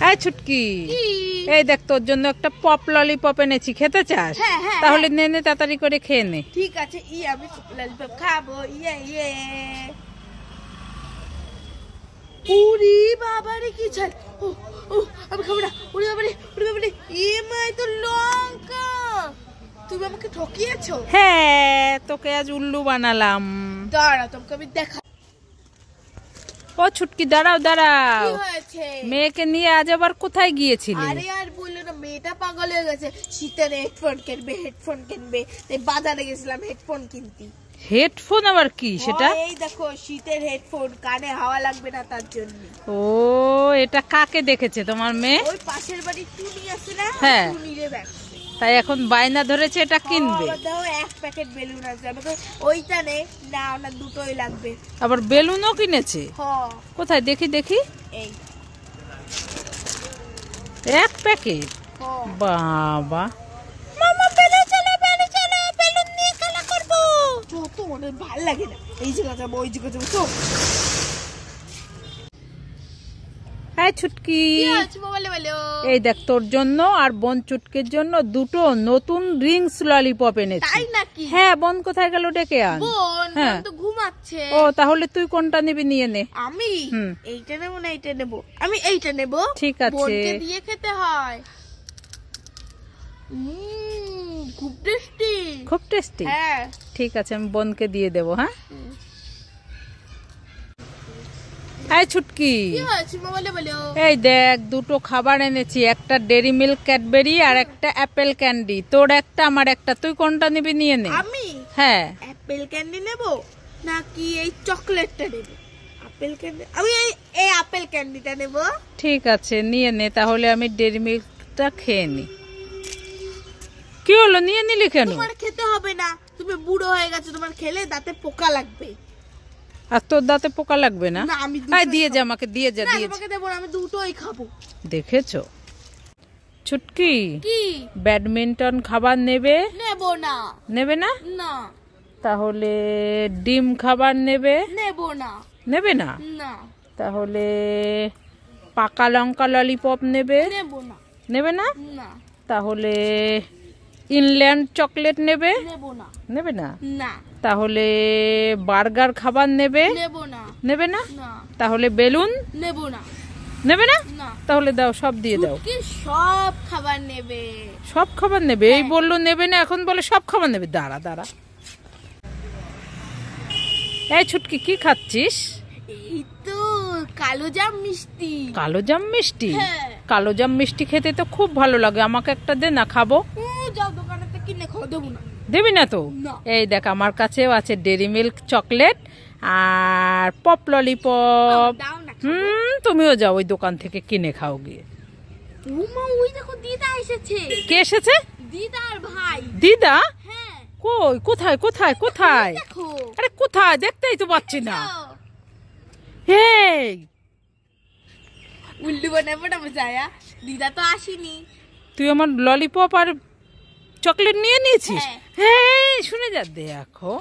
এই ছুটকি, এই দেখ তোর জন্য একটা পপ ললিপপ এনেছি, খেতে চাস? তাহলে নে নে, তাড়াতাড়ি করে খেয়ে নে। ঠিক আছে, আমি ললিপপ খাবো। ওরে বাবারে কি ঝাল! আমি খাবো না। ওরে বাবারে, ওরে বাবারে, মাই তো লঙ্কা! তুমি আমাকে ঠকিয়েছো। হ্যাঁ, তোকে আজ উল্লু বানালাম। দাঁড়া, তোমাকে আমি দেখা। ও ছুটকি, দাঁড়াও দাঁড়াও। কি হয়েছে? মেয়েকে নিয়ে আজ আবার কোথায় গিয়েছিলি? আরে আর বললো না, মেয়েটা পাগল হয়ে গেছে। শীতের হেডফোন কিনবে, তাই বাজারে গেছিলাম হেডফোন কিনতে। হেডফোন আবার কি সেটা? এই দেখো, শীতের হেডফোন, কানে হাওয়া লাগবে না তার জন্য। ও, এটা কাকে দেখেছে তোমার মেয়ে? ওই পাশের বাড়ি টুনি আছে না, হ্যাঁ, টুনিরে দেখ। তাই এখন বায়না ধরেছে এটা কিনবে। দাও, এক প্যাকেট বেলুন আছে, আমাকে ওইটা নেই না, ওনা দুটোই লাগবে। আবার বেলুনও কিনেছে? কোথায় দেখি দেখি। এই এক প্যাকেট? বাবা, মামা বেলুন চলো, বেলুন নিয়ে খেলা করব। তো মনে ভালো লাগে না, এই জায়গা যাবো, ওই জায়গা যাবো। তো হ্যাঁ ছুটকি, বলো। এই দেখ তোর জন্য আর বোন চুটকির জন্য দুটো নতুন রিংস ললিপপ এনেছি। তাই নাকি? হ্যাঁ, বোন কোথায় গেল? ডেকে আন। বোন হ্যাঁ, তো ঘুমাচ্ছে। ও, তাহলে তুই কোনটা নিবি? নিয়ে নে। আমি এইটা নেব না, এইটা নেব। আমি এইটা নেব। ঠিক আছে, বোনকে দিয়ে খেতে হয়। খুব টেস্টি। খুব টেস্টি? হ্যাঁ, ঠিক আছে, আমি বোনকে দিয়ে দেবো। হ্যাঁ, এই ছুটকি, এই দেখ দুটো খাবার এনেছি, একটা ডেরি মিল্ক ক্যাডবেরি আর একটা অ্যাপেল ক্যান্ডি। তোর একটা, আমার একটা, তুই কোনটা নিবি? নিয়ে নে। আমি হ্যাঁ, অ্যাপেল ক্যান্ডি নেব নাকি এই চকলেটটা নেব? অ্যাপেল ক্যান্ডি, আমি এই অ্যাপেল ক্যান্ডিটা নেব। ঠিক আছে, নিয়ে নে। তাহলে আমি ডেরি মিল্কটা খেয়ে নি। কি হলো, নিয়ে নিলি কেন? তোমার খেতে হবে না, তুমি বুড়ো হয়ে গেছো, তোমার খেলে দাঁতে পোকা লাগবে। আর তোর দাঁতে পোকা লাগবে না? আমি দিয়ে যা, আমাকে দিয়ে যা। দিয়ে তোমাকে দেবো না, আমি দুটোই খাবো। দেখেছো ছুটকি, কি ব্যাডমিন্টন খাবার নেবে? নেব না। নেবে না? না। তাহলে ডিম খাবার নেবে? নেব না। নেবে না? না। তাহলে পাকা লঙ্কা ললিপপ নেবে? নেব না। নেবে না? না। তাহলে ইনল্যান্ড চকলেট নেবে? নেব না। নেবে না? না। তাহলে বার্গার খাবার নেবে? নেব না। নেবে না? না। তাহলে বেলুন? নেব না। নেবে না? না। তাহলে দাও, সব দিয়ে দাও। কি সব খাবার নেবে? সব খাবার নেবে? এই বললো নেবে না, এখন বলে সব খাবার নেবে। দাঁড়া দাঁড়া, এই ছুটকি, কি খাচ্ছিস? এই তো কালো জাম মিষ্টি। কালো জাম মিষ্টি? হ্যাঁ। কালো জাম মিষ্টি খেতে তো খুব ভালো লাগে, আমাকে একটা দে না, খাবো। যাও দোকানে কিনে খাও। দেবো না। দেবি না তো? না। এই দেখ, আমার কাছেও আছে ডেরি মিল্ক চকলেট আর পপ ললিপপ। দাও না। তুমিও যাও ওই দোকান থেকে কিনে খাও গিয়ে। মা, ওই দেখো দিদা এসেছে। কে এসেছে? দিদার ভাই। দিদা? হ্যাঁ। কই, কোথায় কোথায় কোথায়? দেখো। আরে কোথায়, দেখতেই তো পাচ্ছি না। এই উল্লু বানাবো না মজায়া, দিদা তো আসেনি। তুই আমার ললিপপ আর চকলেট নিয়ে নিয়েছিস? হ্যাঁ, শুনে যা, দেখো।